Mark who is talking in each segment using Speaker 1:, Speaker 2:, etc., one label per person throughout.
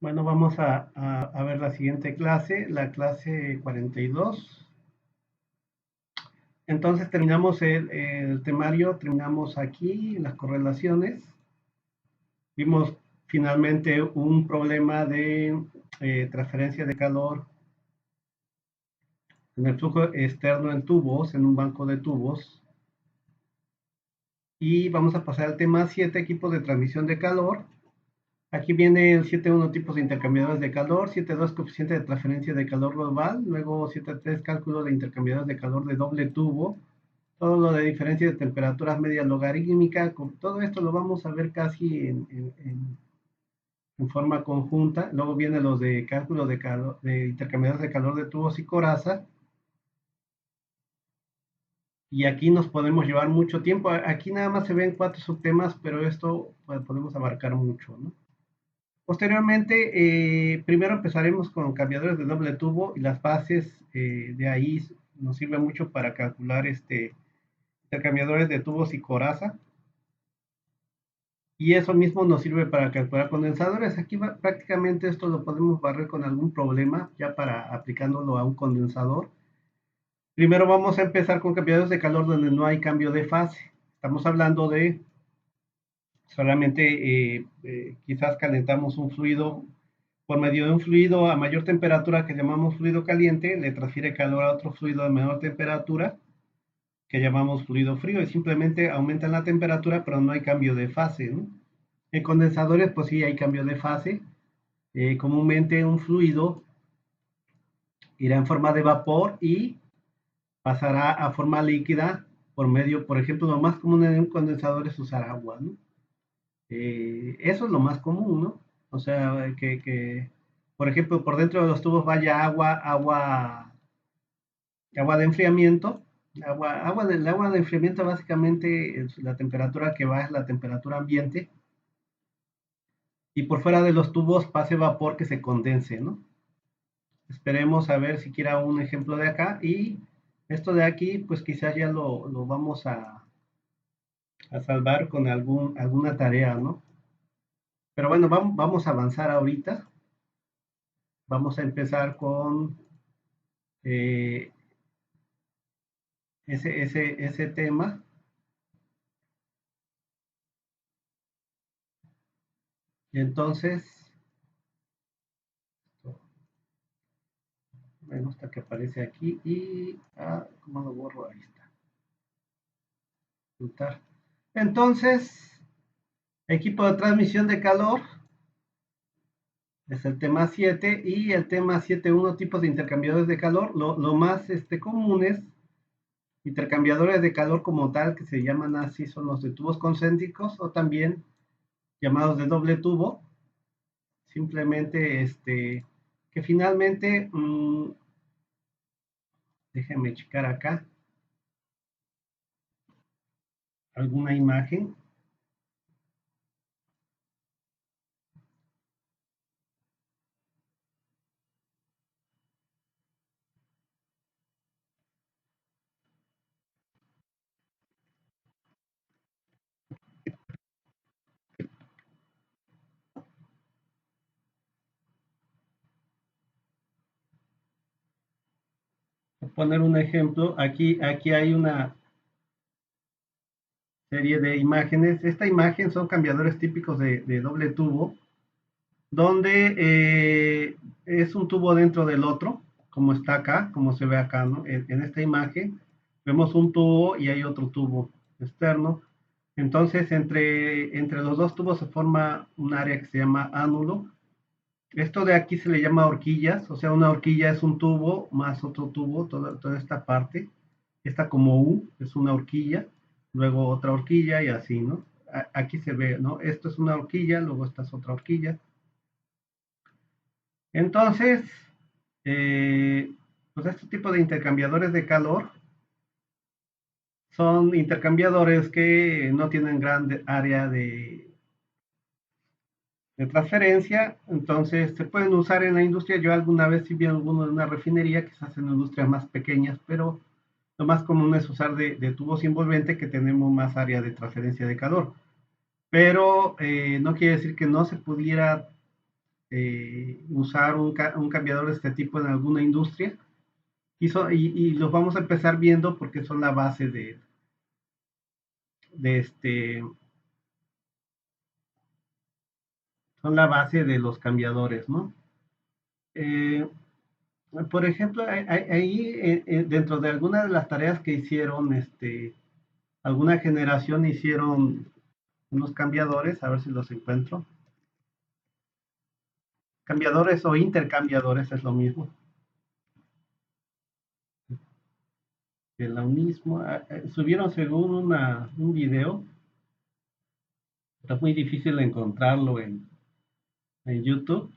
Speaker 1: Bueno, vamos a ver la siguiente clase, la clase 42. Entonces terminamos el temario, terminamos aquí las correlaciones. Vimos finalmente un problema de transferencia de calor en el flujo externo en tubos, en un banco de tubos. Y vamos a pasar al tema 7, equipos de transmisión de calor. Aquí viene el 7.1 tipos de intercambiadores de calor, 7.2 coeficiente de transferencia de calor global, luego 7.3 cálculo de intercambiadores de calor de doble tubo, todo lo de diferencia de temperaturas media logarítmica, todo esto lo vamos a ver casi en forma conjunta. Luego vienen los de cálculo de, calor, de intercambiadores de calor de tubos y coraza. Y aquí nos podemos llevar mucho tiempo. Aquí nada más se ven 4 subtemas, pero esto pues, podemos abarcar mucho, ¿no? Posteriormente, primero empezaremos con cambiadores de doble tubo y las bases de ahí nos sirve mucho para calcular intercambiadores de tubos y coraza. Y eso mismo nos sirve para calcular condensadores. Aquí prácticamente esto lo podemos barrer con algún problema ya para aplicándolo a un condensador. Primero vamos a empezar con cambiadores de calor donde no hay cambio de fase. Estamos hablando de solamente quizás calentamos un fluido por medio de un fluido a mayor temperatura que llamamos fluido caliente, le transfiere calor a otro fluido de menor temperatura que llamamos fluido frío y simplemente aumentan la temperatura pero no hay cambio de fase, ¿no? En condensadores pues sí hay cambio de fase, comúnmente un fluido irá en forma de vapor y pasará a forma líquida por medio, por ejemplo, lo más común en un condensador es usar agua, ¿no? Eso es lo más común, ¿no? O sea, por ejemplo, por dentro de los tubos vaya agua de enfriamiento. El agua de enfriamiento básicamente es la temperatura que va es la temperatura ambiente. Y por fuera de los tubos pase vapor que se condense, ¿no? Esperemos a ver siquiera un ejemplo de acá. Y esto de aquí, pues quizás ya lo vamos a salvar con alguna tarea, ¿no? Pero bueno, vamos a avanzar ahorita. Vamos a empezar con eh, ese tema. Y entonces, me gusta que aparece aquí y, ¿cómo lo borro? Ahí está. Entonces, equipo de transmisión de calor es el tema 7 y el tema 7.1 tipos de intercambiadores de calor. Lo más comunes, intercambiadores de calor como tal, que se llaman así, son los de tubos concéntricos o también llamados de doble tubo. Simplemente, que finalmente, déjenme checar acá alguna imagen. Por poner un ejemplo, aquí hay una serie de imágenes. Esta imagen son cambiadores típicos de doble tubo, donde es un tubo dentro del otro, como está acá, como se ve acá, ¿no? En esta imagen vemos un tubo y hay otro tubo externo. Entonces, entre los dos tubos se forma un área que se llama ánulo. Esto de aquí se le llama horquillas, o sea, una horquilla es un tubo más otro tubo, toda esta parte. Esta como U es una horquilla, luego otra horquilla y así, ¿no? Aquí se ve, ¿no? Esto es una horquilla, luego esta es otra horquilla. Entonces, pues este tipo de intercambiadores de calor son intercambiadores que no tienen gran área de transferencia, entonces se pueden usar en la industria. Yo alguna vez sí vi alguno de una refinería, quizás en industrias más pequeñas, pero lo más común es usar de tubos envolventes que tenemos más área de transferencia de calor. Pero no quiere decir que no se pudiera usar un cambiador de este tipo en alguna industria y los vamos a empezar viendo porque son la base de este, son la base de los cambiadores, ¿no? Eh, por ejemplo, ahí dentro de algunas de las tareas que hicieron, alguna generación hicieron unos cambiadores, a ver si los encuentro. Cambiadores o intercambiadores es lo mismo. Que lo mismo. Subieron según un video, pero es muy difícil encontrarlo en YouTube.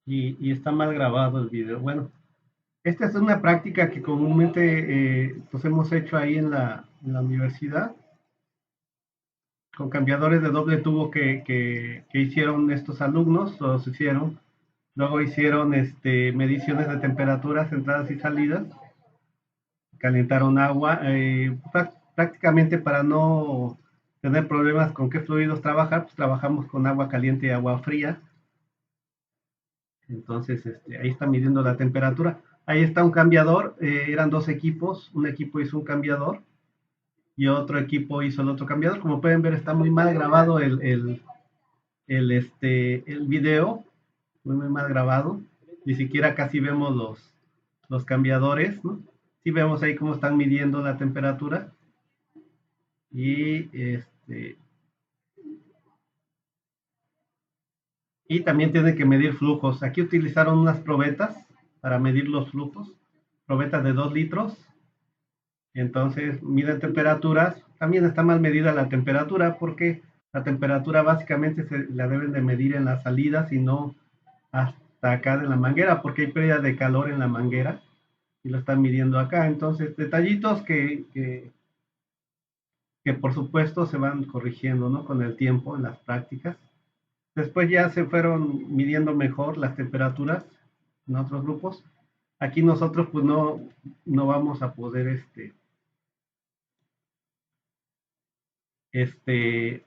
Speaker 1: Y está mal grabado el video. Bueno, esta es una práctica que comúnmente pues hemos hecho ahí en la universidad con cambiadores de doble tubo que hicieron estos alumnos, los hicieron. Luego hicieron mediciones de temperaturas, entradas y salidas, calentaron agua, prácticamente para no tener problemas con qué fluidos trabajar, pues trabajamos con agua caliente y agua fría. Entonces, ahí está midiendo la temperatura. Ahí está un cambiador, eran dos equipos, un equipo hizo un cambiador y otro equipo hizo el otro cambiador. Como pueden ver, está muy mal grabado el video, muy mal grabado. Ni siquiera casi vemos los cambiadores, ¿no? Sí vemos ahí cómo están midiendo la temperatura y y también tienen que medir flujos. Aquí utilizaron unas probetas para medir los flujos, probetas de 2 litros. Entonces miden temperaturas. También está mal medida la temperatura porque la temperatura básicamente se la deben de medir en las salidas y no hasta acá de la manguera porque hay pérdida de calor en la manguera y lo están midiendo acá. Entonces, detallitos que por supuesto se van corrigiendo, ¿no? Con el tiempo en las prácticas. Después ya se fueron midiendo mejor las temperaturas en otros grupos. Aquí nosotros pues no vamos a poder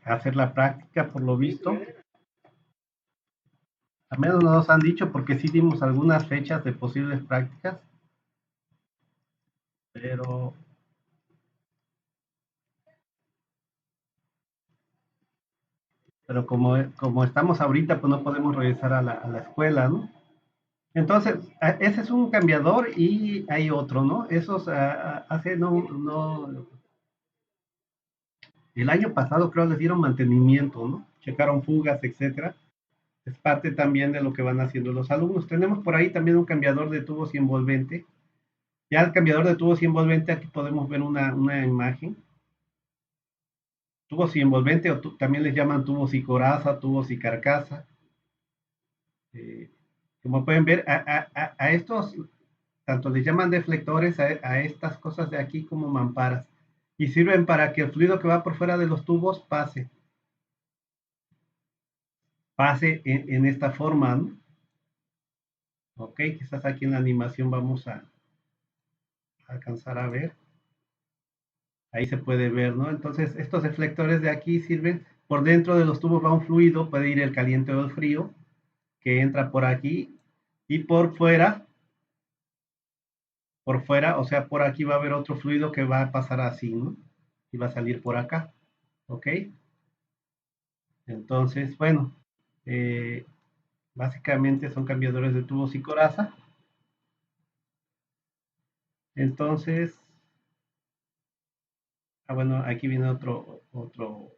Speaker 1: hacer la práctica por lo visto. Al menos no nos han dicho porque sí dimos algunas fechas de posibles prácticas, pero como estamos ahorita, pues no podemos regresar a la escuela, ¿no? Entonces, ese es un cambiador y hay otro, ¿no? Esos hace no, el año pasado creo les dieron mantenimiento, ¿no? Checaron fugas, etcétera. Es parte también de lo que van haciendo los alumnos. Tenemos por ahí también un cambiador de tubos y envolvente. Ya el cambiador de tubos y envolvente, aquí podemos ver una imagen. Tubos y envolvente, o también les llaman tubos y coraza, tubos y carcasa. Eh, como pueden ver, a estos tanto les llaman deflectores a estas cosas de aquí como mamparas y sirven para que el fluido que va por fuera de los tubos pase en esta forma, ¿no? Ok, quizás aquí en la animación vamos a alcanzar a ver, ahí se puede ver, ¿no? Entonces estos deflectores de aquí sirven, por dentro de los tubos va un fluido, puede ir el caliente o el frío, que entra por aquí y por fuera, o sea, por aquí va a haber otro fluido que va a pasar así, ¿no? Y va a salir por acá, ¿ok? Entonces, bueno, eh, básicamente son cambiadores de tubos y coraza. Entonces, bueno, aquí viene otro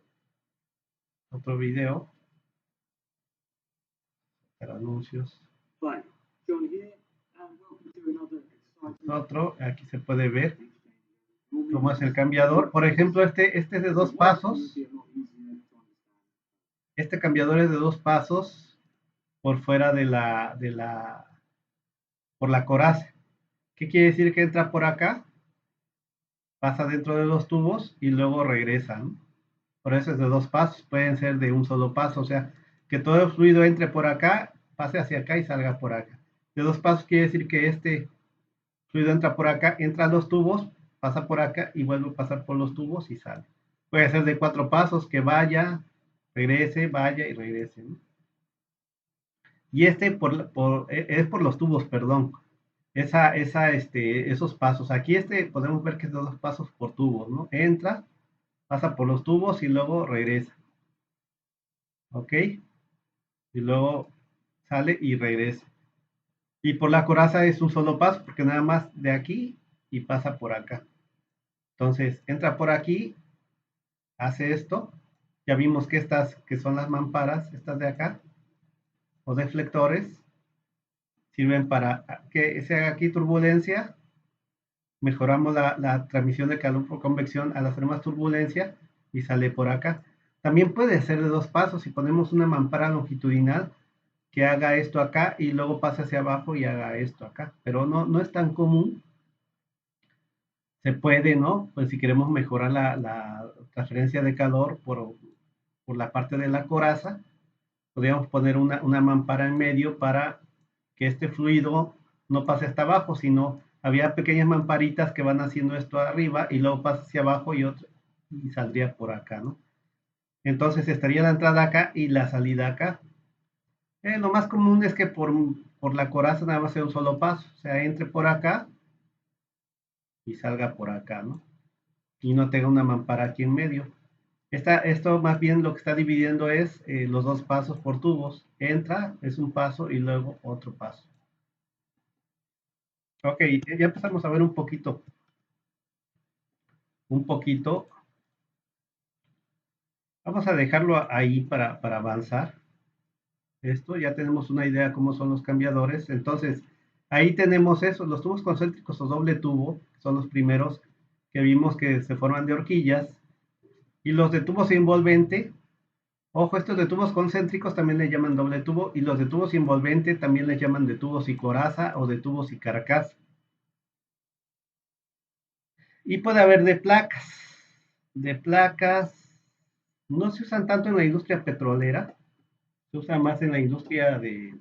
Speaker 1: video para anuncios. Otro, aquí se puede ver cómo es el cambiador. Por ejemplo, este es de 2 pasos. Este cambiador es de 2 pasos por fuera por la coraza. ¿Qué quiere decir que entra por acá? Pasa dentro de los tubos y luego regresa, ¿no? Por eso es de 2 pasos, pueden ser de un solo paso, o sea, que todo el fluido entre por acá, pase hacia acá y salga por acá. de 2 pasos quiere decir que este fluido entra por acá, entra a los tubos, pasa por acá y vuelve a pasar por los tubos y sale. Puede ser de 4 pasos, que vaya, regrese, vaya y regrese, ¿no? Y este es por los tubos, perdón. Esos pasos. Aquí podemos ver que es de 2 pasos por tubos, ¿no? Entra, pasa por los tubos y luego regresa. ¿Ok? Y luego sale y regresa. Y por la coraza es un solo paso, porque nada más de aquí y pasa por acá. Entonces, entra por aquí, hace esto. Ya vimos que estas, que son las mamparas, estas de acá, o deflectores, sirven para que se haga aquí turbulencia. Mejoramos la transmisión de calor por convección al hacer más turbulencia y sale por acá. También puede ser de 2 pasos si ponemos una mampara longitudinal que haga esto acá y luego pase hacia abajo y haga esto acá. Pero no es tan común. Se puede, ¿no? Pues si queremos mejorar la transferencia de calor por la parte de la coraza, podríamos poner una mampara en medio para que este fluido no pase hasta abajo, sino había pequeñas mamparitas que van haciendo esto arriba y luego pasa hacia abajo y saldría por acá, ¿no? Entonces estaría la entrada acá y la salida acá. Lo más común es que por la coraza nada más sea un solo paso, o sea, entre por acá y salga por acá, ¿no? Y no tenga una mampara aquí en medio. Esto más bien lo que está dividiendo es los 2 pasos por tubos. Entra, es un paso y luego otro paso. Ok, ya empezamos a ver un poquito. Vamos a dejarlo ahí para avanzar. Esto, ya tenemos una idea de cómo son los cambiadores. Entonces, ahí tenemos eso, los tubos concéntricos o doble tubo, son los primeros que vimos que se forman de horquillas. Y los de tubos envolvente, ojo, estos de tubos concéntricos también le llaman doble tubo, y los de tubos envolvente también les llaman de tubos y coraza o de tubos y carcasa. Y puede haber de placas. De placas no se usan tanto en la industria petrolera, se usa más en la industria de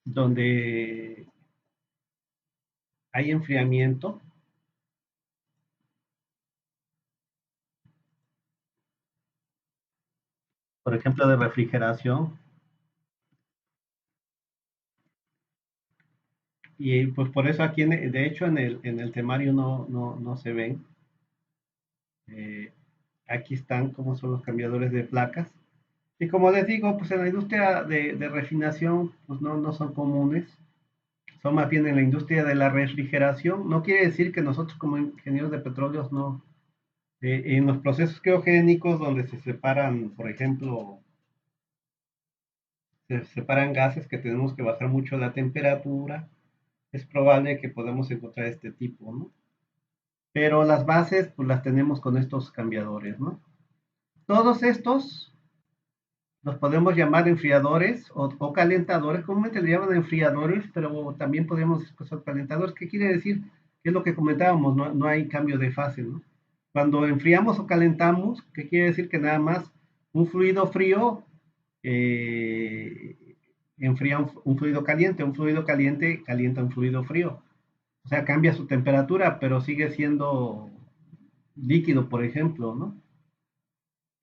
Speaker 1: donde hay enfriamiento, por ejemplo, de refrigeración. Y pues por eso aquí, de hecho, en el temario no se ven. Eh, Aquí están como son los cambiadores de placas. Y como les digo, pues en la industria de refinación, pues no son comunes. Son más bien en la industria de la refrigeración. No quiere decir que nosotros como ingenieros de petróleos no. En los procesos criogénicos donde se separan, por ejemplo, se separan gases que tenemos que bajar mucho la temperatura, es probable que podamos encontrar este tipo, ¿no? Pero las bases, pues las tenemos con estos cambiadores, ¿no? Todos estos los podemos llamar enfriadores o calentadores, comúnmente le llaman enfriadores, pero también podemos expresar calentadores. ¿Qué quiere decir? Que es lo que comentábamos, no hay cambio de fase, ¿no? Cuando enfriamos o calentamos, ¿qué quiere decir? Que nada más un fluido frío eh, enfría un fluido caliente calienta un fluido frío. O sea, cambia su temperatura, pero sigue siendo líquido, por ejemplo, ¿no?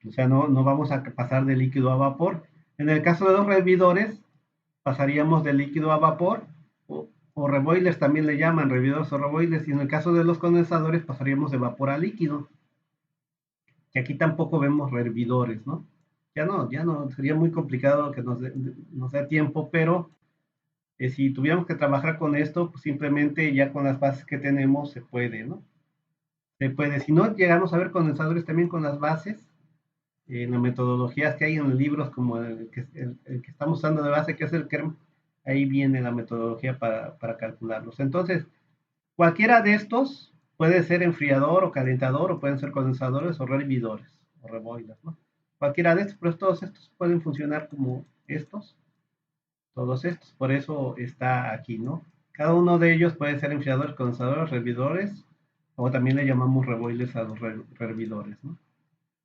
Speaker 1: O sea, no vamos a pasar de líquido a vapor. En el caso de los hervidores, pasaríamos de líquido a vapor, o reboilers también le llaman, hervidores o reboilers, y en el caso de los condensadores pasaríamos de vapor a líquido, que aquí tampoco vemos hervidores, ¿no? Ya no, sería muy complicado que nos dé tiempo, pero si tuviéramos que trabajar con esto, pues simplemente ya con las bases que tenemos se puede, ¿no? Se puede. Si no, llegamos a ver condensadores también con las bases, en las metodologías que hay en libros como el que estamos usando de base, que es el KERM, ahí viene la metodología para calcularlos. Entonces, cualquiera de estos puede ser enfriador o calentador, o pueden ser condensadores o rehervidores o reboilers, ¿no? Cualquiera de estos, pero todos estos pueden funcionar como estos, todos estos, por eso está aquí, ¿no? Cada uno de ellos puede ser enfriadores, condensadores, rehervidores, o también le llamamos reboilers a los rehervidores, ¿no?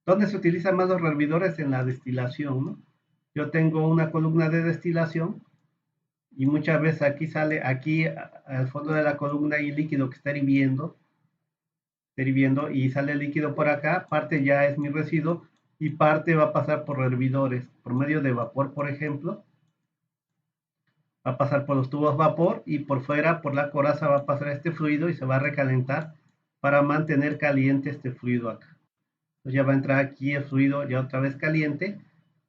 Speaker 1: ¿Dónde se utilizan más los rehervidores? En la destilación, ¿no? yo tengo una columna de destilación y muchas veces aquí sale, aquí al fondo de la columna hay líquido que está hirviendo y sale el líquido por acá, parte ya es mi residuo y parte va a pasar por hervidores, por medio de vapor, por ejemplo, va a pasar por los tubos vapor y por fuera, por la coraza, va a pasar este fluido y se va a recalentar para mantener caliente este fluido acá. Entonces ya va a entrar aquí el fluido ya otra vez caliente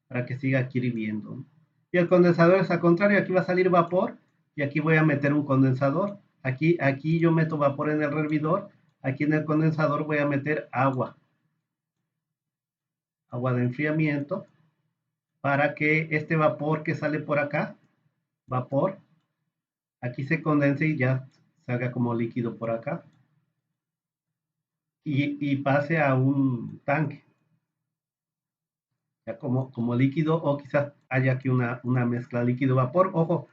Speaker 1: para que siga aquí hirviendo. Y el condensador es al contrario, aquí va a salir vapor y aquí voy a meter un condensador. Aquí yo meto vapor en el hervidor, aquí en el condensador voy a meter agua de enfriamiento para que este vapor que sale por acá, vapor, aquí se condense y ya salga como líquido por acá y pase a un tanque, ya como líquido o quizás haya aquí una mezcla líquido-vapor. Ojo,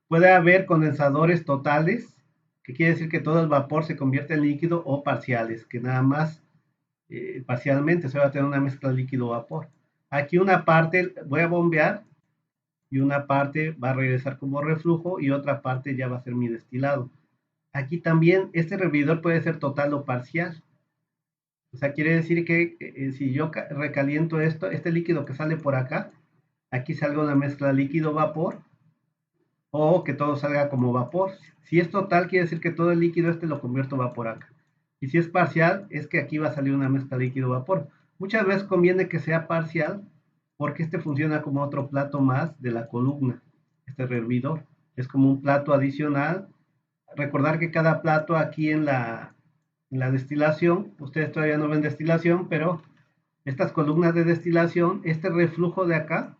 Speaker 1: puede haber condensadores totales, que quiere decir que todo el vapor se convierte en líquido, o parciales, que nada más parcialmente se va a tener una mezcla líquido-vapor. Aquí una parte voy a bombear y una parte va a regresar como reflujo y otra parte ya va a ser mi destilado. Aquí también este hervidor puede ser total o parcial. O sea, quiere decir que si yo recaliento este líquido que sale por acá, aquí salga una mezcla líquido-vapor o que todo salga como vapor. Si es total, quiere decir que todo el líquido lo convierto a vapor acá. Y si es parcial, es que aquí va a salir una mezcla líquido-vapor. Muchas veces conviene que sea parcial porque funciona como otro plato más de la columna, este hervidor. Es como un plato adicional. Recordar que cada plato aquí en la destilación, ustedes todavía no ven destilación, pero estas columnas de destilación, este reflujo de acá,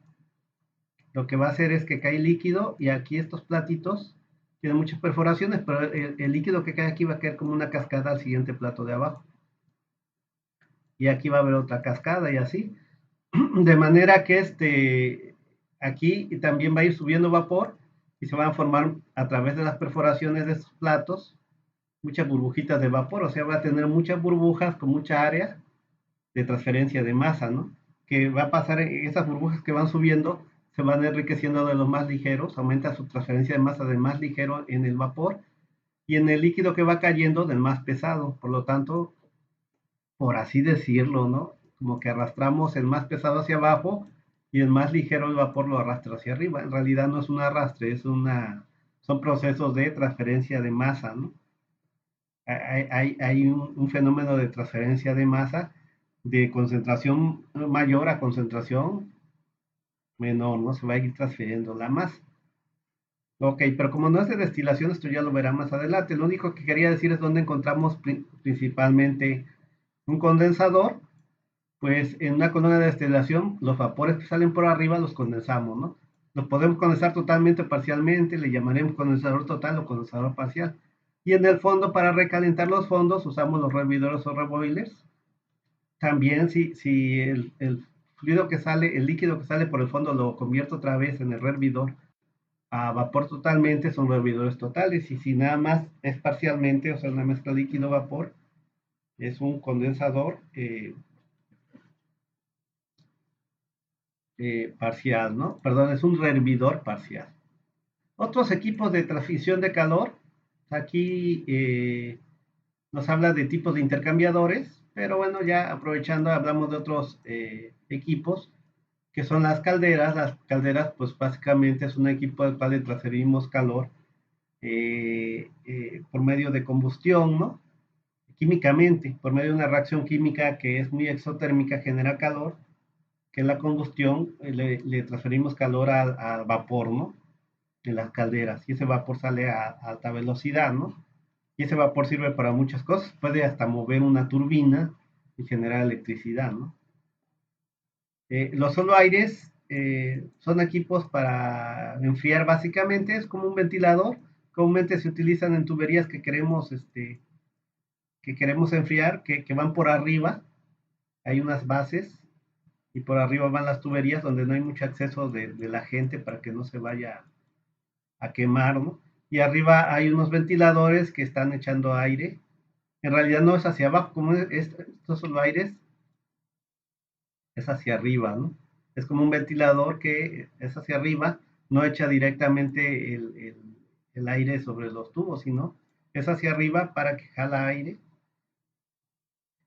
Speaker 1: lo que va a hacer es que cae líquido y aquí estos platitos tienen muchas perforaciones, pero el líquido que cae aquí va a caer como una cascada al siguiente plato de abajo. Y aquí va a haber otra cascada y así. De manera que aquí también va a ir subiendo vapor y se van a formar a través de las perforaciones de estos platos muchas burbujitas de vapor, o sea, va a tener muchas burbujas con mucha área de transferencia de masa, ¿no? Que va a pasar, esas burbujas que van subiendo se van enriqueciendo de los más ligeros, aumenta su transferencia de masa del más ligero en el vapor y en el líquido que va cayendo del más pesado. Por lo tanto, por así decirlo, ¿no? Como que arrastramos el más pesado hacia abajo y el más ligero el vapor lo arrastra hacia arriba. En realidad no es un arrastre, son procesos de transferencia de masa, ¿no? Hay un fenómeno de transferencia de masa de concentración mayor a concentración menor, ¿no? Se va a ir transfiriendo la masa. Ok, pero como no es de destilación, esto ya lo verá más adelante. Lo único que quería decir es dónde encontramos principalmente un condensador. Pues en una columna de destilación, los vapores que salen por arriba los condensamos, ¿no? Los podemos condensar totalmente o parcialmente, le llamaremos condensador total o condensador parcial. Y en el fondo, para recalentar los fondos, usamos los hervidores o reboilers. También si el fluido que sale, el líquido que sale por el fondo lo convierto otra vez en el hervidor a vapor totalmente, son hervidores totales. Y si nada más es parcialmente, o sea, una mezcla líquido-vapor, es un condensador parcial, ¿no? Perdón, es un hervidor parcial. Otros equipos de transmisión de calor, aquí nos habla de tipos de intercambiadores, pero bueno, ya aprovechando, hablamos de otros equipos, que son las calderas. Las calderas, pues básicamente es un equipo al cual le transferimos calor por medio de combustión, ¿no? Químicamente, por medio de una reacción química que es muy exotérmica, genera calor, que en la combustión le transferimos calor al vapor, ¿no? De las calderas, y ese vapor sale a alta velocidad, ¿no? Y ese vapor sirve para muchas cosas, puede hasta mover una turbina y generar electricidad, ¿no? Los solo aires son equipos para enfriar básicamente, es como un ventilador, comúnmente se utilizan en tuberías que queremos enfriar, que van por arriba, hay unas bases y por arriba van las tuberías donde no hay mucho acceso de la gente para que no se vaya a quemar, ¿no? Y arriba hay unos ventiladores que están echando aire. En realidad no es hacia abajo, como estos son los aires, es hacia arriba, ¿no? Es como un ventilador que es hacia arriba, no echa directamente el aire sobre los tubos, sino es hacia arriba para que jala aire.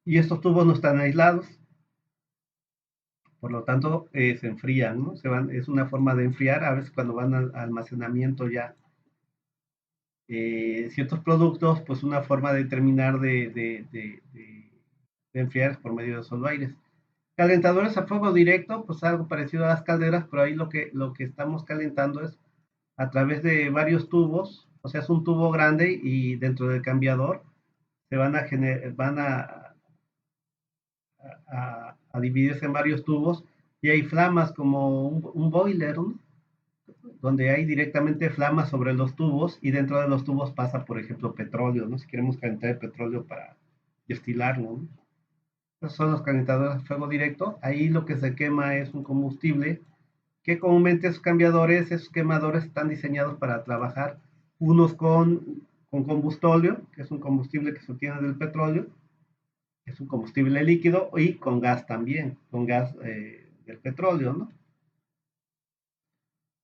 Speaker 1: Y estos tubos no están aislados, por lo tanto se enfrían, ¿no? Es una forma de enfriar, a veces cuando van al almacenamiento ya ciertos productos, pues una forma de terminar de enfriar es por medio de solo aires. Calentadores a fuego directo, pues algo parecido a las calderas, pero ahí lo que estamos calentando es a través de varios tubos, o sea, es un tubo grande y dentro del cambiador se van a dividirse en varios tubos y hay flamas como un boiler, ¿no? Donde hay directamente flamas sobre los tubos y dentro de los tubos pasa, por ejemplo, petróleo, ¿no? Si queremos calentar el petróleo para destilarlo, ¿no? Esos son los calentadores a fuego directo. Ahí lo que se quema es un combustible que comúnmente esos quemadores están diseñados para trabajar unos con combustóleo, que es un combustible que se obtiene del petróleo, es un combustible líquido, y con gas también, con gas del petróleo, ¿no?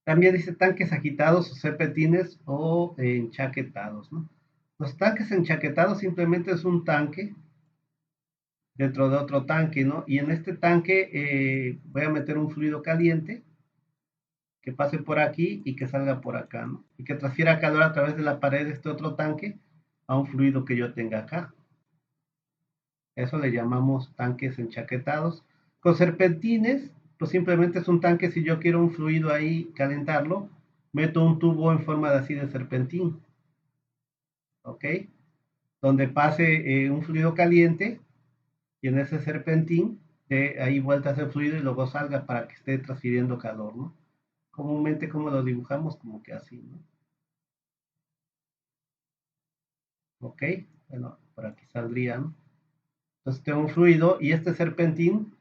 Speaker 1: También dice tanques agitados o serpentines o enchaquetados, ¿no? Los tanques enchaquetados simplemente es un tanque dentro de otro tanque, ¿no? Y en este tanque voy a meter un fluido caliente que pase por aquí y que salga por acá, ¿no? Y que transfiera calor a través de la pared de este otro tanque a un fluido que yo tenga acá. Eso le llamamos tanques enchaquetados. Con serpentines, pues simplemente es un tanque, si yo quiero un fluido ahí calentarlo, meto un tubo en forma de así de serpentín, ¿ok? Donde pase un fluido caliente y en ese serpentín ahí vueltas el fluido y luego salga para que esté transfiriendo calor, ¿no? Comúnmente como lo dibujamos, como que así, ¿no? ¿Ok? Bueno, por aquí saldría, ¿no? Entonces tengo un fluido y este serpentín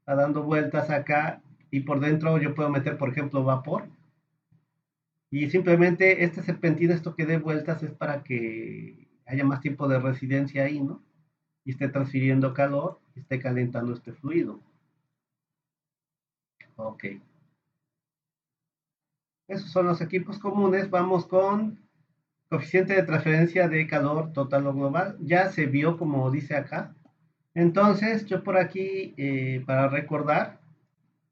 Speaker 1: va dando vueltas acá y por dentro yo puedo meter, por ejemplo, vapor. Y simplemente este serpentín, esto que dé vueltas es para que haya más tiempo de residencia ahí, ¿no? Y esté transfiriendo calor y esté calentando este fluido. Ok. Esos son los equipos comunes. Vamos con coeficiente de transferencia de calor total o global. Ya se vio como dice acá. Entonces, yo por aquí, para recordar,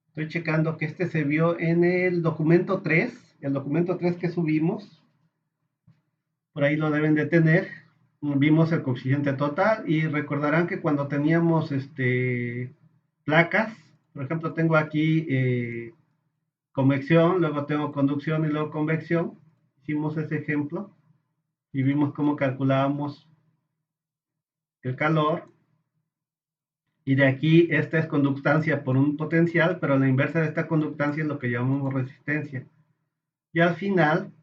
Speaker 1: estoy checando que este se vio en el documento 3, el documento 3 que subimos, por ahí lo deben de tener. Vimos el coeficiente total y recordarán que cuando teníamos placas, por ejemplo, tengo aquí convección, luego tengo conducción y luego convección. Hicimos ese ejemplo y vimos cómo calculábamos el calor. Y de aquí esta es conductancia por un potencial, pero la inversa de esta conductancia es lo que llamamos resistencia. Y al final,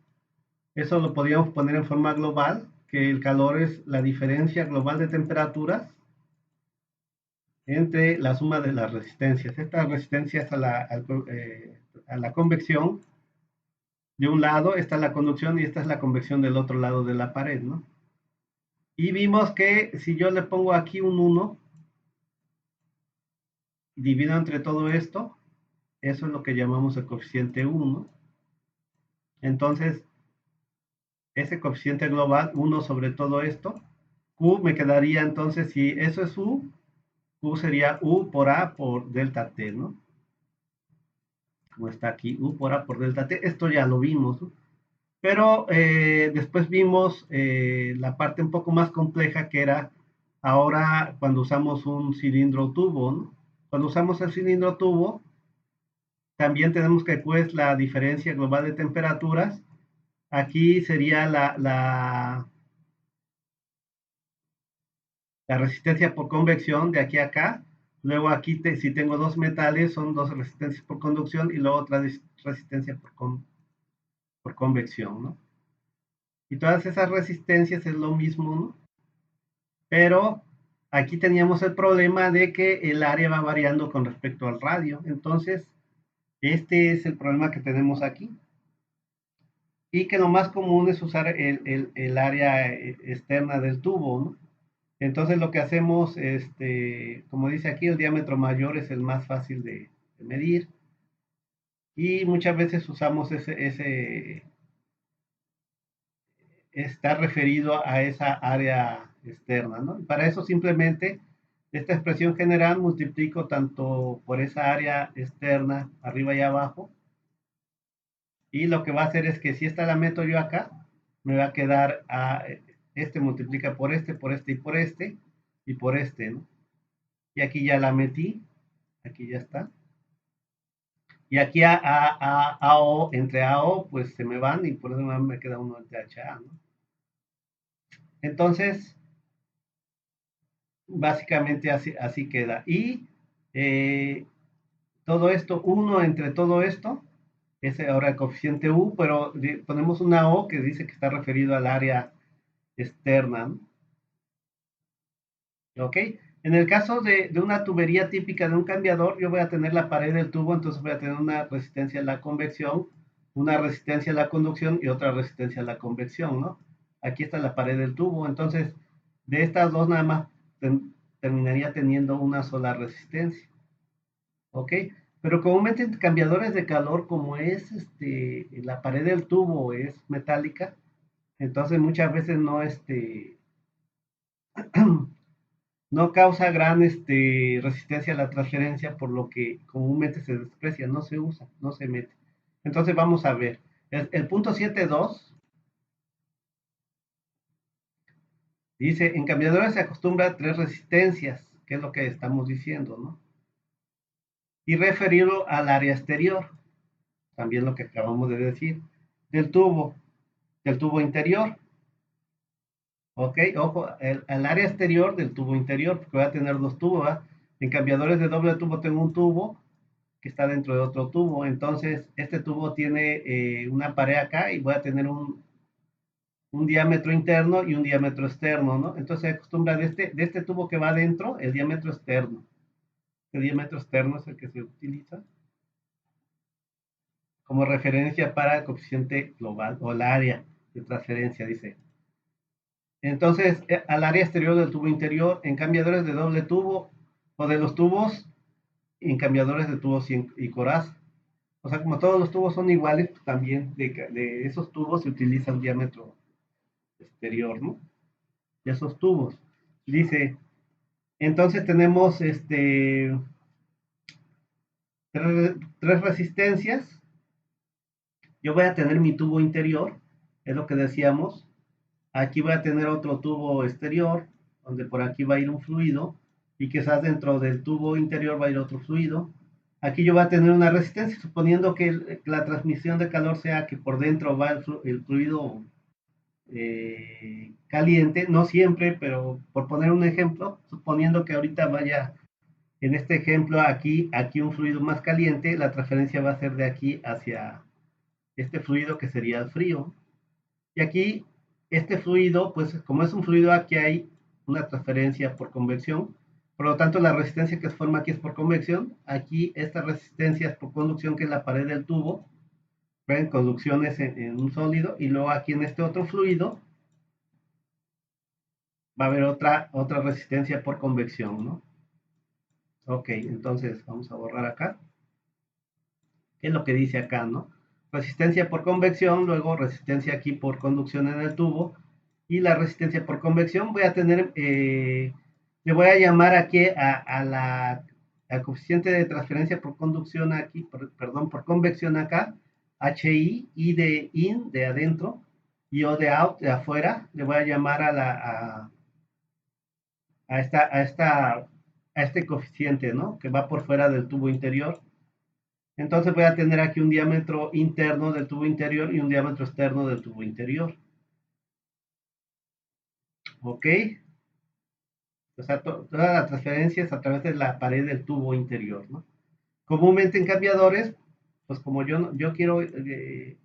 Speaker 1: eso lo podríamos poner en forma global, que el calor es la diferencia global de temperaturas entre la suma de las resistencias. Esta resistencia es a la convección de un lado, esta es la conducción y esta es la convección del otro lado de la pared, ¿no? Y vimos que si yo le pongo aquí un 1 y divido entre todo esto, eso es lo que llamamos el coeficiente 1. Entonces, ese coeficiente global, 1 sobre todo esto, Q me quedaría entonces, si eso es U, Q sería U por A por delta T, ¿no? Como está aquí, U por A por delta T, esto ya lo vimos, ¿no? Pero después vimos la parte un poco más compleja que era ahora cuando usamos un cilindro tubo, ¿no? Cuando usamos el cilindro tubo, también tenemos que pues la diferencia global de temperaturas. Aquí sería la resistencia por convección de aquí a acá. Luego aquí, si tengo dos metales, son dos resistencias por conducción y luego otra resistencia por convección, ¿no? Y todas esas resistencias es lo mismo, ¿no? Pero aquí teníamos el problema de que el área va variando con respecto al radio. Entonces, este es el problema que tenemos aquí. Y que lo más común es usar el área externa del tubo, ¿no? Entonces lo que hacemos, como dice aquí, el diámetro mayor es el más fácil de medir. y muchas veces usamos está referido a esa área externa, ¿no? Y para eso simplemente esta expresión general multiplico tanto por esa área externa, arriba y abajo, y lo que va a hacer es que si esta la meto yo acá, me va a quedar a este multiplica por este, por este y por este, y por este, ¿no? Y aquí ya la metí, aquí ya está. Y aquí AO, entre AO, pues se me van y por eso me queda uno entre HA, ¿no? Entonces, básicamente así queda. Y eh, todo esto, 1 entre todo esto, es ahora el coeficiente U, pero ponemos una O que dice que está referido al área externa, ¿no? ¿Ok? En el caso de una tubería típica de un cambiador, yo voy a tener la pared del tubo, entonces voy a tener una resistencia a la convección, una resistencia a la conducción y otra resistencia a la convección, ¿no? Aquí está la pared del tubo, entonces de estas dos nada más terminaría teniendo una sola resistencia, ¿ok? Pero comúnmente en cambiadores de calor, como es la pared del tubo es metálica, entonces muchas veces no, no causa gran resistencia a la transferencia, por lo que comúnmente se desprecia, no se usa, no se mete. Entonces vamos a ver. El punto 7.2 dice, en cambiadores se acostumbra a 3 resistencias, que es lo que estamos diciendo, ¿no? Y referido al área exterior, también lo que acabamos de decir, del tubo, del tubo interior. Ok, ojo, el área exterior del tubo interior, porque voy a tener dos tubos, ¿verdad? En cambiadores de doble tubo tengo un tubo que está dentro de otro tubo. Entonces, este tubo tiene una pared acá y voy a tener un diámetro interno y un diámetro externo, ¿no? Entonces, se acostumbra de este tubo que va adentro, el diámetro externo. El diámetro externo es el que se utiliza como referencia para el coeficiente global o el área de transferencia, dice. Entonces, al área exterior del tubo interior, en cambiadores de doble tubo o de los tubos, en cambiadores de tubos y coraza. O sea, como todos los tubos son iguales, pues también de esos tubos se utiliza el diámetro exterior, ¿no? De esos tubos. Dice, entonces tenemos tres resistencias. Yo voy a tener mi tubo interior, es lo que decíamos. Aquí voy a tener otro tubo exterior, donde por aquí va a ir un fluido, y quizás dentro del tubo interior va a ir otro fluido. Aquí yo voy a tener una resistencia, suponiendo que la transmisión de calor sea que por dentro va el fluido caliente, no siempre, pero por poner un ejemplo, suponiendo que ahorita vaya, en este ejemplo, aquí un fluido más caliente, la transferencia va a ser de aquí hacia este fluido que sería el frío. Y aquí, este fluido, pues como es un fluido, aquí hay una transferencia por convección. Por lo tanto, la resistencia que se forma aquí es por convección. Aquí, esta resistencia es por conducción, que es la pared del tubo. Ven, conducciones en un sólido. Y luego aquí en este otro fluido va a haber otra resistencia por convección, ¿no? Ok, entonces vamos a borrar acá. ¿Qué es lo que dice acá, no? Resistencia por convección, luego resistencia aquí por conducción en el tubo, y la resistencia por convección voy a tener, le voy a llamar aquí al coeficiente de transferencia por conducción aquí, perdón, por convección acá, HI, I de in, de adentro, y O de out, de afuera, le voy a llamar a, esta, a, esta, a este coeficiente, ¿no? Que va por fuera del tubo interior. Entonces voy a tener aquí un diámetro interno del tubo interior y un diámetro externo del tubo interior. ¿Ok? O sea, toda la transferencia es a través de la pared del tubo interior, ¿no? Comúnmente en cambiadores, pues como yo quiero, en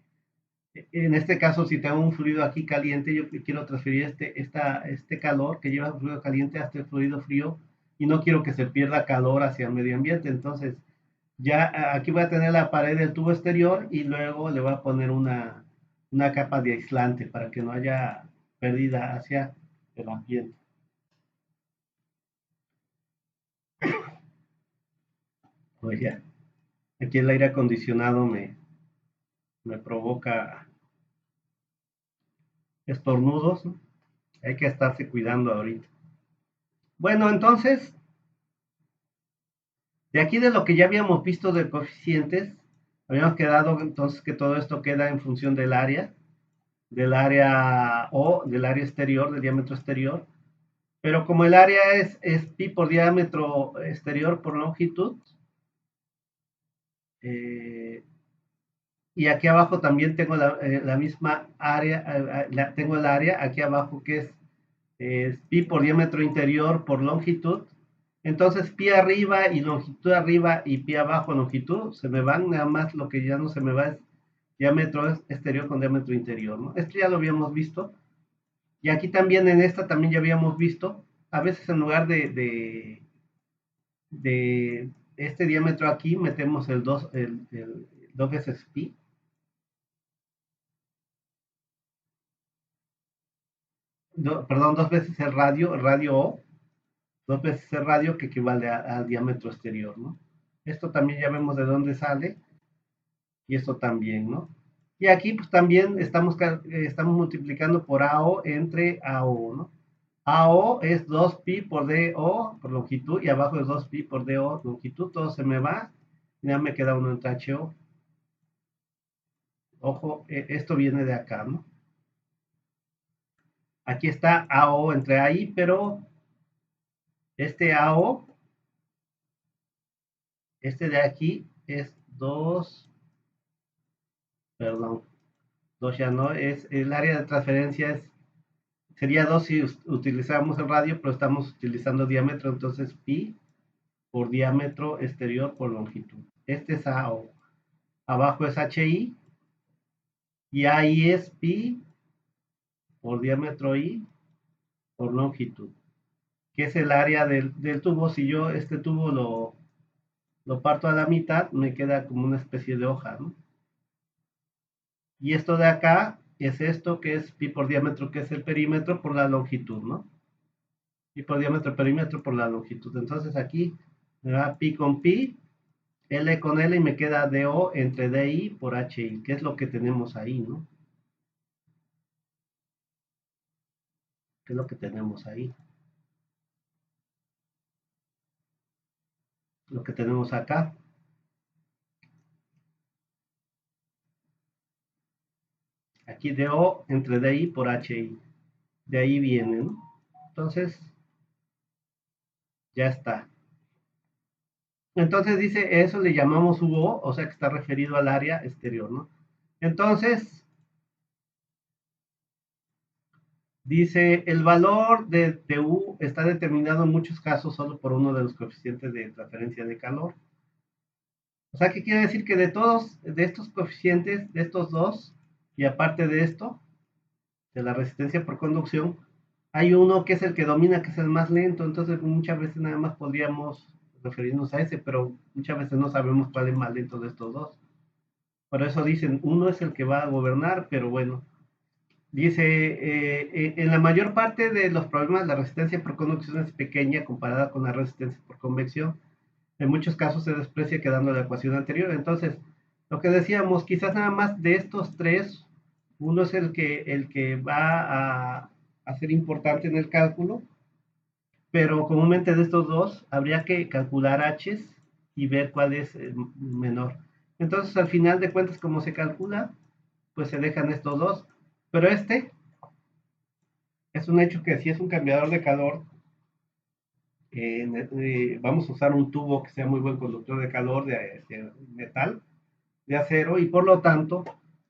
Speaker 1: este caso, si tengo un fluido aquí caliente, yo quiero transferir este calor que lleva el fluido caliente a este fluido frío, y no quiero que se pierda calor hacia el medio ambiente. Entonces, ya aquí voy a tener la pared del tubo exterior y luego le voy a poner una capa de aislante para que no haya pérdida hacia el ambiente. Pues ya. Aquí el aire acondicionado me provoca estornudos, ¿no? Hay que estarse cuidando ahorita. Bueno, entonces, de aquí de lo que ya habíamos visto de coeficientes, habíamos quedado entonces que todo esto queda en función del área O, del área exterior, del diámetro exterior. Pero como el área es pi por diámetro exterior por longitud, eh, y aquí abajo también tengo la misma área, tengo el área aquí abajo que es pi por diámetro interior por longitud. Entonces pi arriba y longitud arriba y pi abajo longitud se me van, nada más lo que ya no se me va es diámetro exterior con diámetro interior, ¿no? Esto ya lo habíamos visto. Y aquí también en esta también ya habíamos visto, a veces en lugar de este diámetro aquí metemos el 2 veces pi. Perdón, dos veces el radio O, dos veces el radio que equivale al diámetro exterior, ¿no? Esto también ya vemos de dónde sale y esto también, ¿no? Y aquí pues también estamos multiplicando por AO entre AO, ¿no? AO es 2pi por DO por longitud y abajo es 2pi por DO longitud, todo se me va, y ya me queda uno entre HO. Ojo, esto viene de acá, ¿no? Aquí está AO entre AI, pero este AO, este de aquí es 2, perdón, 2 ya no, es el área de transferencia sería 2 si utilizáramos el radio, pero estamos utilizando diámetro, entonces pi por diámetro exterior por longitud. Este es AO. Abajo es HI y AI es pi por diámetro I por longitud, que es el área del tubo. Si yo este tubo lo parto a la mitad, me queda como una especie de hoja, ¿no? Y esto de acá es esto que es pi por diámetro, que es el perímetro por la longitud, ¿no? Pi por diámetro, perímetro por la longitud. Entonces aquí me da pi con pi, L con L y me queda DO entre DI por HI, que es lo que tenemos ahí, ¿no? Que es lo que tenemos ahí. Lo que tenemos acá. Aquí DO entre DI por HI. De ahí viene, ¿no? Entonces, ya está. Entonces dice, eso le llamamos UO, o sea que está referido al área exterior, ¿no? Entonces, dice, el valor de U está determinado en muchos casos solo por uno de los coeficientes de transferencia de calor. O sea, ¿qué quiere decir? Que de todos, de estos coeficientes, de estos dos, y aparte de esto, de la resistencia por conducción, hay uno que es el que domina, que es el más lento, entonces muchas veces nada más podríamos referirnos a ese, pero muchas veces no sabemos cuál es más lento de estos dos. Por eso dicen, uno es el que va a gobernar, pero bueno. Dice, en la mayor parte de los problemas la resistencia por conducción es pequeña comparada con la resistencia por convección. En muchos casos se desprecia quedando la ecuación anterior. Entonces, lo que decíamos, quizás nada más de estos tres, uno es el que va a ser importante en el cálculo, pero comúnmente de estos dos habría que calcular H's y ver cuál es menor. Entonces, al final de cuentas, como se calcula, pues se dejan estos dos. Pero este es un hecho que si es un cambiador de calor, vamos a usar un tubo que sea muy buen conductor de calor de metal, de acero, y por lo tanto,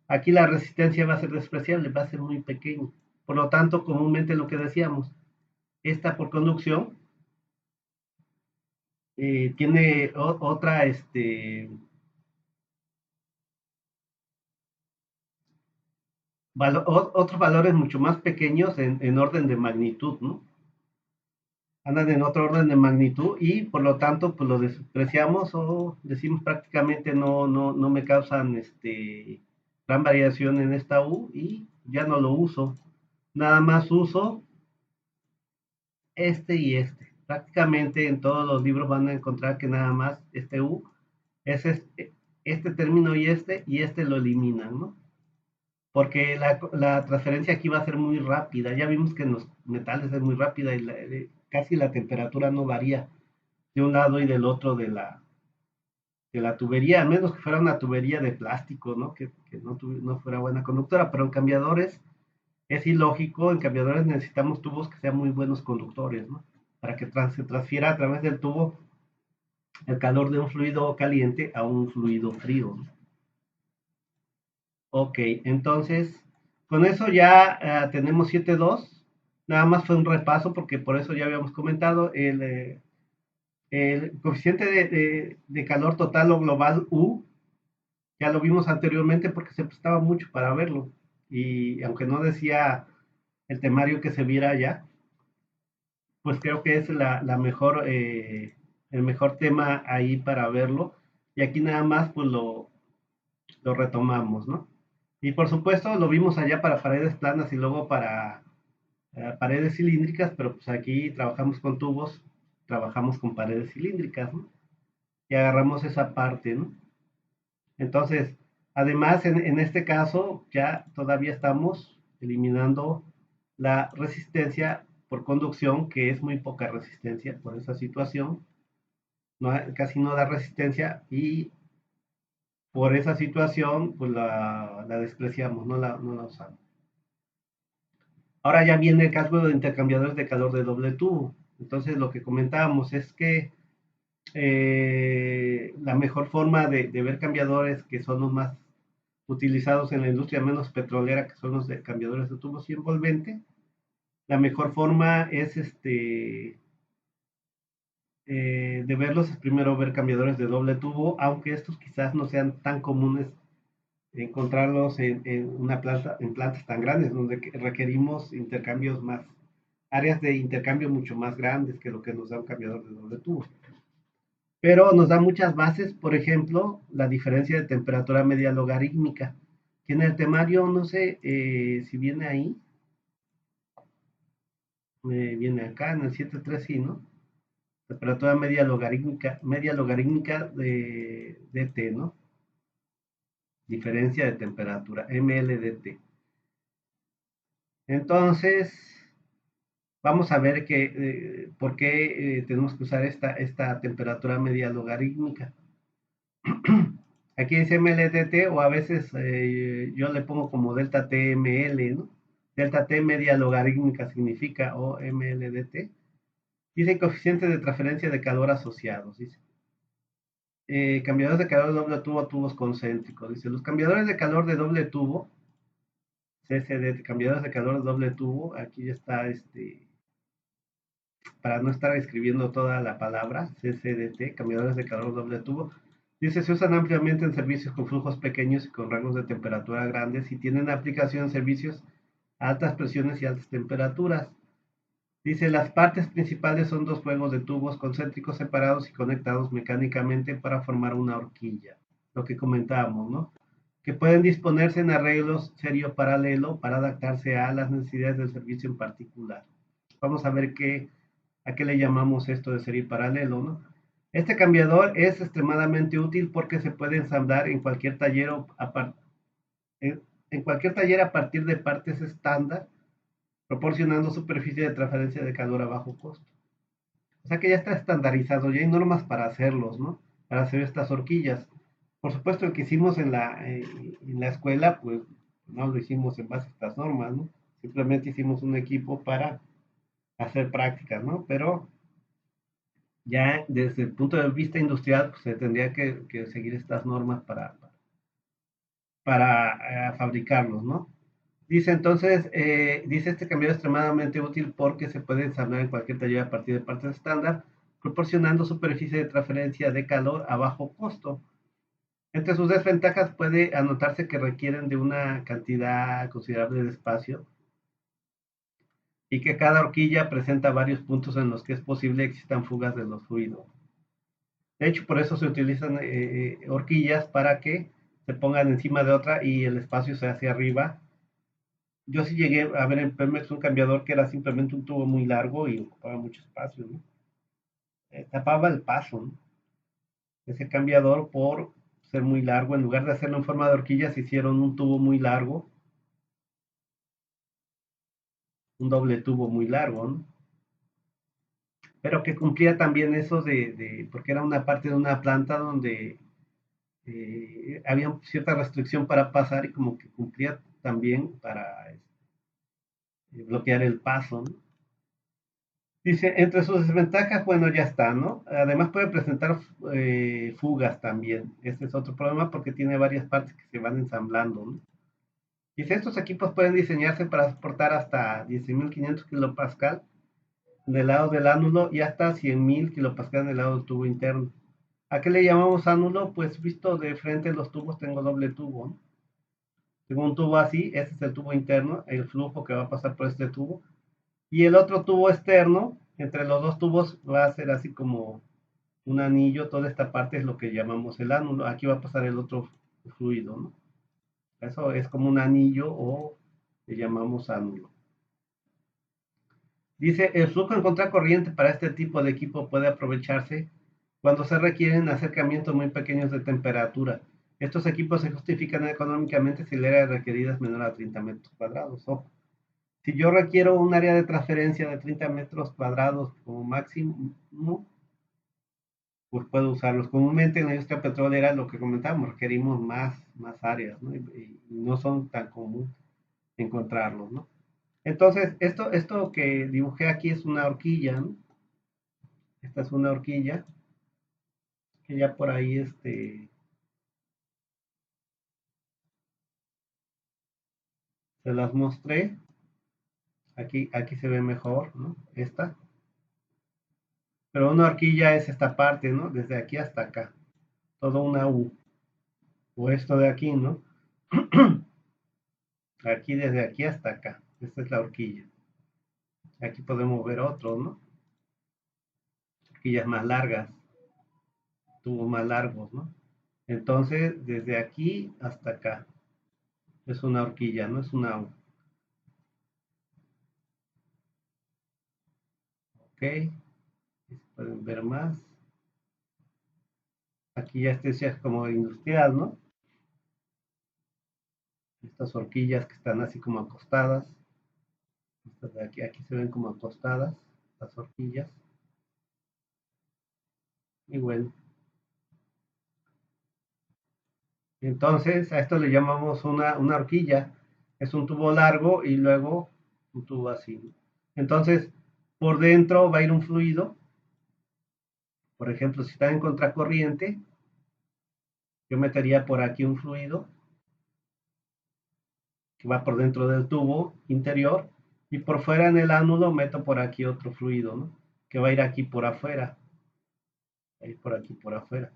Speaker 1: aquí la resistencia va a ser despreciable, va a ser muy pequeña. Por lo tanto, comúnmente lo que decíamos, esta por conducción tiene otra, otros valores mucho más pequeños en orden de magnitud, ¿no? Andan en otro orden de magnitud y por lo tanto pues lo despreciamos o decimos prácticamente no me causan gran variación en esta U y ya no lo uso. Nada más uso este y este. Prácticamente en todos los libros van a encontrar que nada más este U es este término y este lo eliminan, ¿no? Porque la transferencia aquí va a ser muy rápida. Ya vimos que en los metales es muy rápida y casi la temperatura no varía de un lado y del otro de la tubería, a menos que fuera una tubería de plástico, ¿no? Que no fuera buena conductora, pero en cambiadores es ilógico, en cambiadores necesitamos tubos que sean muy buenos conductores, ¿no? Para que se transfiera a través del tubo el calor de un fluido caliente a un fluido frío, ¿no? Ok, entonces, con eso ya tenemos 7.2. Nada más fue un repaso porque por eso ya habíamos comentado el coeficiente de calor total o global U. Ya lo vimos anteriormente porque se prestaba mucho para verlo. Y aunque no decía el temario que se viera allá, pues creo que es el mejor tema ahí para verlo. Y aquí nada más pues lo retomamos, ¿no? Y por supuesto lo vimos allá para paredes planas y luego para paredes cilíndricas, pero pues aquí trabajamos con tubos, trabajamos con paredes cilíndricas, ¿no? Y agarramos esa parte, ¿no? Entonces, además, en este caso, ya todavía estamos eliminando la resistencia por conducción, que es muy poca resistencia por esa situación, no, casi no da resistencia y por esa situación, pues la despreciamos, no la usamos. Ahora ya viene el caso de intercambiadores de calor de doble tubo. Entonces, lo que comentábamos es que la mejor forma de ver cambiadores que son los más utilizados en la industria menos petrolera, que son los de cambiadores de tubos y envolvente. La mejor forma es de verlos es primero ver cambiadores de doble tubo, aunque estos quizás no sean tan comunes encontrarlos en plantas tan grandes, donde requerimos intercambios más, áreas de intercambio mucho más grandes que lo que nos da un cambiador de doble tubo. Pero nos da muchas bases, por ejemplo, la diferencia de temperatura media logarítmica, que en el temario, no sé si viene ahí, viene acá en el 7.3, sí, ¿no? Temperatura media logarítmica de T, ¿no? Diferencia de temperatura, MLDT. Entonces, vamos a ver por qué tenemos que usar esta temperatura media logarítmica. Aquí dice MLDT o a veces yo le pongo como delta TML, ¿no? Delta T media logarítmica significa o MLDT. Dice coeficiente de transferencia de calor asociados, dice. Cambiadores de calor de doble tubo, tubos concéntricos. Dice, los cambiadores de calor de doble tubo, CCD, cambiadores de calor de doble tubo, aquí ya está, para no estar escribiendo toda la palabra, CCDT, cambiadores de calor de doble tubo. Dice, se usan ampliamente en servicios con flujos pequeños y con rangos de temperatura grandes y tienen aplicación en servicios a altas presiones y altas temperaturas. Dice, las partes principales son dos juegos de tubos concéntricos separados y conectados mecánicamente para formar una horquilla. Lo que comentábamos, ¿no? Que pueden disponerse en arreglos serio paralelo para adaptarse a las necesidades del servicio en particular. Vamos a ver a qué le llamamos esto de serie paralelo, ¿no? Este cambiador es extremadamente útil porque se puede ensamblar en cualquier taller en cualquier taller a partir de partes estándar, proporcionando superficie de transferencia de calor a bajo costo. O sea que ya está estandarizado, ya hay normas para hacerlos, ¿no? Para hacer estas horquillas. Por supuesto, el que hicimos en la escuela, pues no lo hicimos en base a estas normas, ¿no? Simplemente hicimos un equipo para hacer prácticas, ¿no? Pero ya desde el punto de vista industrial, pues se tendría que seguir estas normas para fabricarlos, ¿no? Dice entonces, dice este cambio es extremadamente útil porque se puede ensamblar en cualquier taller a partir de partes estándar, proporcionando superficie de transferencia de calor a bajo costo. Entre sus desventajas puede anotarse que requieren de una cantidad considerable de espacio y que cada horquilla presenta varios puntos en los que es posible que existan fugas de los fluidos. De hecho, por eso se utilizan horquillas para que se pongan encima de otra y el espacio se hace arriba. Yo sí llegué a ver en Pemex un cambiador que era simplemente un tubo muy largo y ocupaba mucho espacio, ¿no? Tapaba el paso, ¿no? Ese cambiador por ser muy largo. En lugar de hacerlo en forma de horquillas, hicieron un tubo muy largo, un doble tubo muy largo, ¿no? Pero que cumplía también eso porque era una parte de una planta donde había cierta restricción para pasar y como que cumplía también para bloquear el paso, ¿no? Dice, entre sus desventajas, bueno, ya está, ¿no? Además puede presentar fugas también. Este es otro problema porque tiene varias partes que se van ensamblando, ¿no? Dice, estos equipos pueden diseñarse para soportar hasta 10.500 kilopascal del lado del ánulo y hasta 100.000 kilopascal del lado del tubo interno. ¿A qué le llamamos ánulo? Pues visto de frente los tubos, tengo doble tubo, ¿no? Tengo un tubo así, este es el tubo interno, el flujo que va a pasar por este tubo. Y el otro tubo externo, entre los dos tubos, va a ser así como un anillo. Toda esta parte es lo que llamamos el ánulo. Aquí va a pasar el otro fluido, ¿no? Eso es como un anillo o le llamamos ánulo. Dice, el flujo en contracorriente para este tipo de equipo puede aprovecharse cuando se requieren acercamientos muy pequeños de temperatura. Estos equipos se justifican económicamente si el área requerida es menor a 30 metros cuadrados. Ojo, si yo requiero un área de transferencia de 30 metros cuadrados como máximo, pues puedo usarlos. Comúnmente en la industria petrolera, lo que comentábamos, requerimos más áreas, ¿no? Y no son tan común encontrarlos, ¿no? Entonces, esto que dibujé aquí es una horquilla, ¿no? Esta es una horquilla que ya por ahí se las mostré. Aquí se ve mejor, ¿no? Esta. Pero una horquilla es esta parte, ¿no? Desde aquí hasta acá. Todo una U. O esto de aquí, ¿no? Aquí desde aquí hasta acá. Esta es la horquilla. Aquí podemos ver otro, ¿no? Horquillas más largas, tubos más largos, ¿no? Entonces, desde aquí hasta acá. Es una horquilla, no es una U. Ok. Pueden ver más. Aquí ya este ya es como industrial, ¿no? Estas horquillas que están así como acostadas. Estas de aquí se ven como acostadas, las horquillas. Y bueno, entonces a esto le llamamos una horquilla. Es un tubo largo y luego un tubo así, ¿no? Entonces, por dentro va a ir un fluido. Por ejemplo, si está en contracorriente, yo metería por aquí un fluido que va por dentro del tubo interior y por fuera en el ánulo meto por aquí otro fluido, ¿no? Que va a ir aquí por afuera, va a ir por aquí por afuera.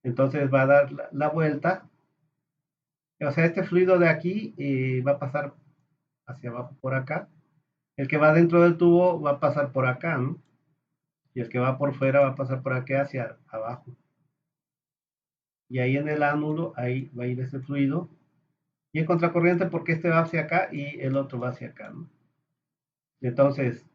Speaker 1: Entonces va a dar la vuelta. O sea, este fluido de aquí va a pasar hacia abajo por acá. El que va dentro del tubo va a pasar por acá, ¿no? Y el que va por fuera va a pasar por aquí hacia abajo. Y ahí en el ánulo, ahí va a ir ese fluido. Y en contracorriente porque este va hacia acá y el otro va hacia acá, ¿no? Entonces,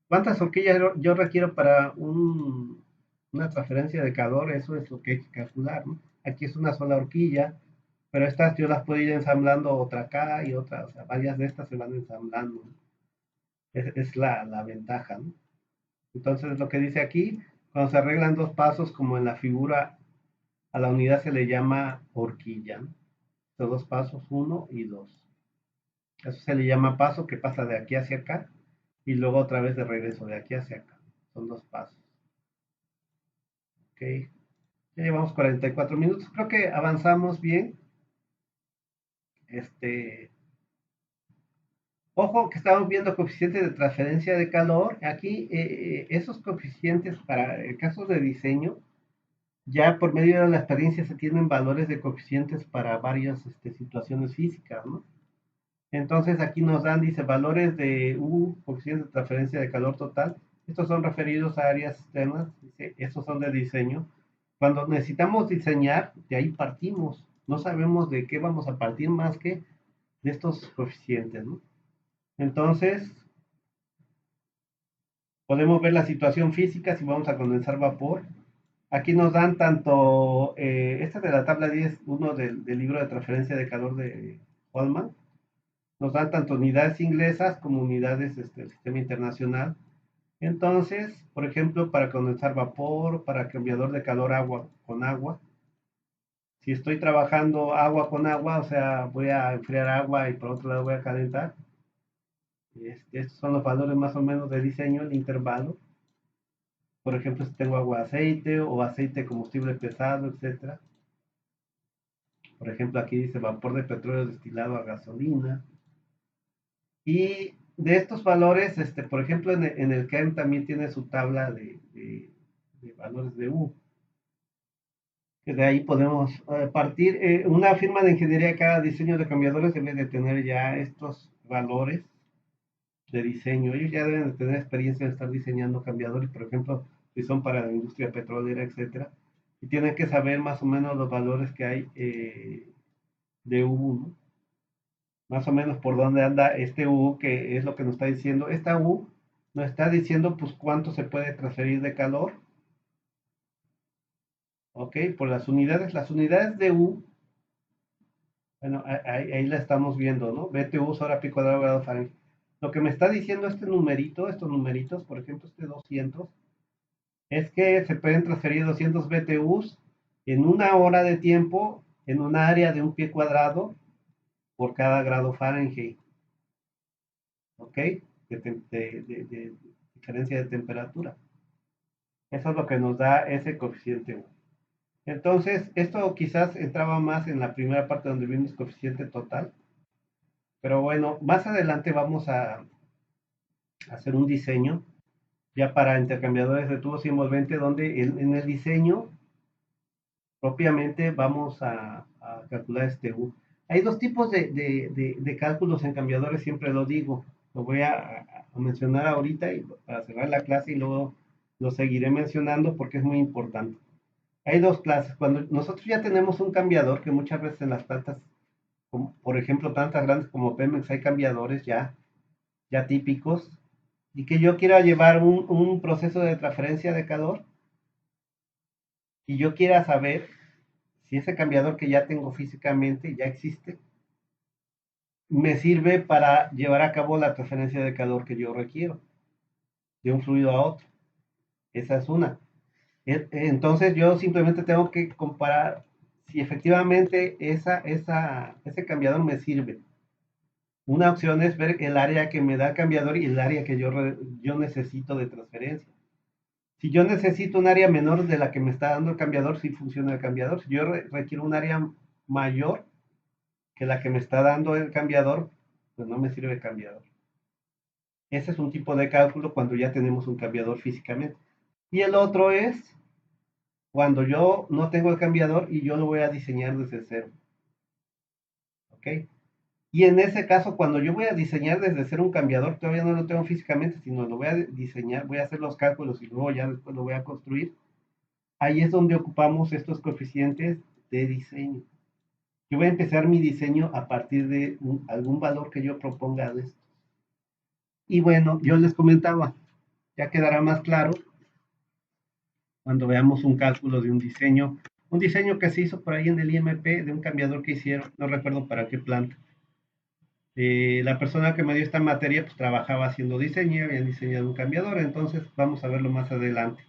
Speaker 1: ¿cuántas horquillas yo requiero para una transferencia de calor? Eso es lo que hay que calcular, ¿no? Aquí es una sola horquilla, pero estas yo las puedo ir ensamblando otra acá y otra, o sea, varias de estas se van ensamblando, ¿no? Es la ventaja, ¿no? Entonces, lo que dice aquí, cuando se arreglan dos pasos, como en la figura, a la unidad se le llama horquilla, ¿no? Estos dos pasos, uno y dos. Eso se le llama paso que pasa de aquí hacia acá y luego otra vez de regreso de aquí hacia acá. Son dos pasos. Ok. Ya llevamos 44 minutos. Creo que avanzamos bien. Este, ojo que estamos viendo coeficientes de transferencia de calor. Aquí esos coeficientes para el caso de diseño, ya por medio de la experiencia se tienen valores de coeficientes para varias situaciones físicas, ¿no? Entonces aquí nos dan, dice, valores de U, coeficiente de transferencia de calor total. Estos son referidos a áreas externas, dice, estos son de diseño. Cuando necesitamos diseñar, de ahí partimos. No sabemos de qué vamos a partir más que de estos coeficientes, ¿no? Entonces, podemos ver la situación física si vamos a condensar vapor. Aquí nos dan tanto, esta de la tabla 10, uno del libro de transferencia de calor de Holman, nos dan tanto unidades inglesas como unidades del sistema internacional. Entonces, por ejemplo, para condensar vapor, para cambiador de calor agua con agua, si estoy trabajando agua con agua, o sea, voy a enfriar agua y por otro lado voy a calentar, estos son los valores más o menos de diseño, el intervalo. Por ejemplo, si tengo agua aceite o aceite combustible pesado, etcétera. Por ejemplo, aquí dice vapor de petróleo destilado a gasolina. Y de estos valores, por ejemplo, en el KEM también tiene su tabla de valores de U. Que de ahí podemos partir. Una firma de ingeniería que haga diseño de cambiadores debe de tener ya estos valores de diseño. Ellos ya deben de tener experiencia en estar diseñando cambiadores, por ejemplo, si son para la industria petrolera, etcétera. Y tienen que saber más o menos los valores que hay de U, ¿no? Más o menos por dónde anda este U, que es lo que nos está diciendo. Esta U nos está diciendo pues cuánto se puede transferir de calor, ¿ok? Por las unidades de U, bueno, ahí la estamos viendo, ¿no? BTU hora pi cuadrado grado Fahrenheit. Lo que me está diciendo este numerito, estos numeritos, por ejemplo, este 200, es que se pueden transferir 200 BTUs en una hora de tiempo en un área de un pie cuadrado por cada grado Fahrenheit, ¿ok? De diferencia de temperatura. Eso es lo que nos da ese coeficiente U. Entonces, esto quizás entraba más en la primera parte donde vimos coeficiente total, pero bueno, más adelante vamos a hacer un diseño ya para intercambiadores de tubos y envolvente, donde en el diseño propiamente vamos a calcular este U. Hay dos tipos de cálculos en cambiadores, siempre lo digo. Lo voy a mencionar ahorita y para cerrar la clase y luego lo seguiré mencionando porque es muy importante. Hay dos clases. Cuando nosotros ya tenemos un cambiador, que muchas veces en las plantas, como, por ejemplo, plantas grandes como Pemex, hay cambiadores ya típicos, y que yo quiera llevar un proceso de transferencia de calor, y yo quiera saber si ese cambiador que ya tengo físicamente ya existe, me sirve para llevar a cabo la transferencia de calor que yo requiero, de un fluido a otro. Esa es una. Entonces yo simplemente tengo que comparar si efectivamente ese cambiador me sirve. Una opción es ver el área que me da el cambiador y el área que yo necesito de transferencia. Si yo necesito un área menor de la que me está dando el cambiador, sí funciona el cambiador. Si yo requiero un área mayor que la que me está dando el cambiador, pues no me sirve el cambiador. Ese es un tipo de cálculo cuando ya tenemos un cambiador físicamente. Y el otro es cuando yo no tengo el cambiador y yo lo voy a diseñar desde cero. ¿Ok? Y en ese caso, cuando yo voy a diseñar desde cero un cambiador, todavía no lo tengo físicamente, sino lo voy a diseñar, voy a hacer los cálculos y luego ya después lo voy a construir. Ahí es donde ocupamos estos coeficientes de diseño. Yo voy a empezar mi diseño a partir de algún valor que yo proponga de esto. Y bueno, yo les comentaba, ya quedará más claro cuando veamos un cálculo de un diseño que se hizo por ahí en el IMP de un cambiador que hicieron, no recuerdo para qué planta. La persona que me dio esta materia pues trabajaba haciendo diseño, había diseñado un cambiador, entonces vamos a verlo más adelante.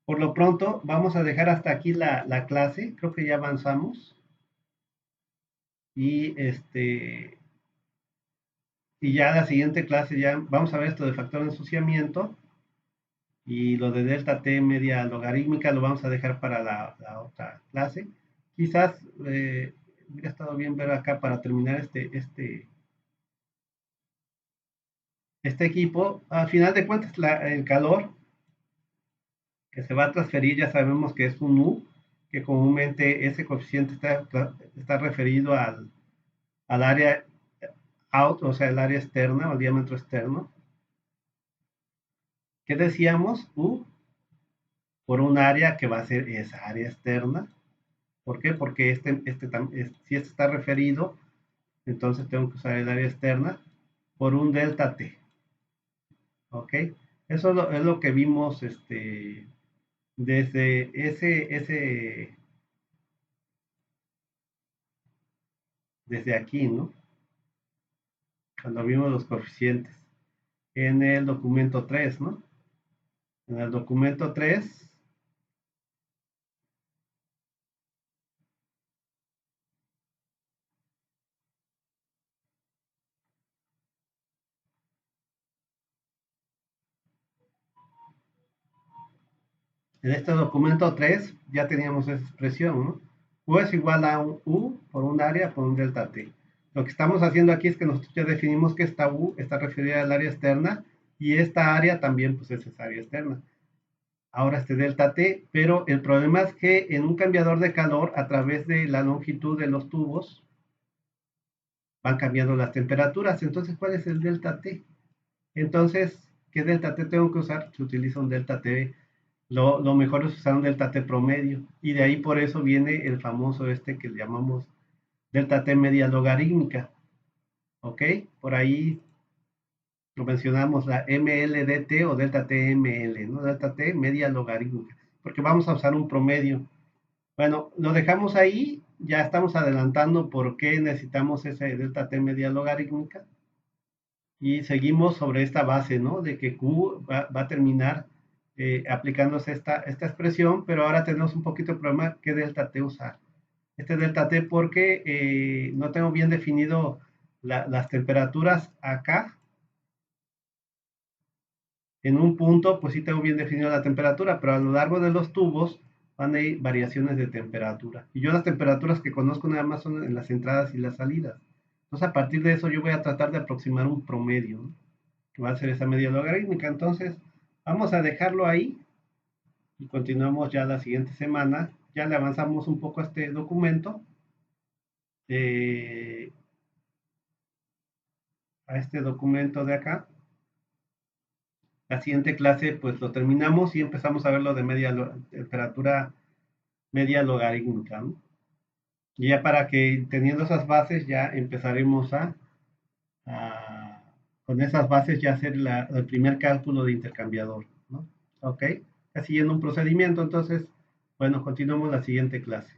Speaker 1: Por lo pronto, vamos a dejar hasta aquí la clase, creo que ya avanzamos. Y y ya la siguiente clase ya vamos a ver esto de factor de ensuciamiento y lo de delta T media logarítmica lo vamos a dejar para la otra clase. Quizás hubiera estado bien ver acá para terminar este equipo. Al final de cuentas, el calor que se va a transferir ya sabemos que es un U, que comúnmente ese coeficiente está referido al área out, o sea, el área externa o el diámetro externo. ¿Qué decíamos? U por un área que va a ser esa área externa. ¿Por qué? Porque si este está referido, entonces tengo que usar el área externa por un delta T. ¿Ok? Eso es lo que vimos desde desde aquí, ¿no? Cuando vimos los coeficientes. En el documento 3, ¿no? En el documento 3, en este documento 3 ya teníamos esa expresión, ¿no? U es igual a un U por un área por un delta T. Lo que estamos haciendo aquí es que nosotros ya definimos que esta U está referida al área externa y esta área también pues es esa área externa. Ahora este delta T, pero el problema es que en un cambiador de calor a través de la longitud de los tubos van cambiando las temperaturas. Entonces, ¿cuál es el delta T? Entonces, ¿qué delta T tengo que usar? Se utiliza un delta T. Lo mejor es usar un delta T promedio. Y de ahí por eso viene el famoso este que le llamamos delta T media logarítmica. ¿Ok? Por ahí lo mencionamos, la MLDT o delta T ML, ¿no? Delta T media logarítmica. Porque vamos a usar un promedio. Bueno, lo dejamos ahí. Ya estamos adelantando por qué necesitamos ese delta T media logarítmica. Y seguimos sobre esta base, ¿no? De que Q va a terminar aplicándose esta expresión, pero ahora tenemos un poquito de problema qué delta t usar. Este delta t porque no tengo bien definido las temperaturas acá. En un punto, pues sí tengo bien definido la temperatura, pero a lo largo de los tubos van a ir variaciones de temperatura. Y yo las temperaturas que conozco nada más son en las entradas y las salidas. Entonces, a partir de eso, yo voy a tratar de aproximar un promedio, ¿no? Que va a ser esa media logarítmica. Entonces, vamos a dejarlo ahí y continuamos ya la siguiente semana. Ya le avanzamos un poco a este documento, eh, a este documento de acá. La siguiente clase, pues lo terminamos y empezamos a ver lo de temperatura media logarítmica, ¿no? Y ya para que teniendo esas bases ya empezaremos a con esas bases ya hacer el primer cálculo de intercambiador, ¿no? Ok, siguiendo un procedimiento, entonces, bueno, continuamos la siguiente clase.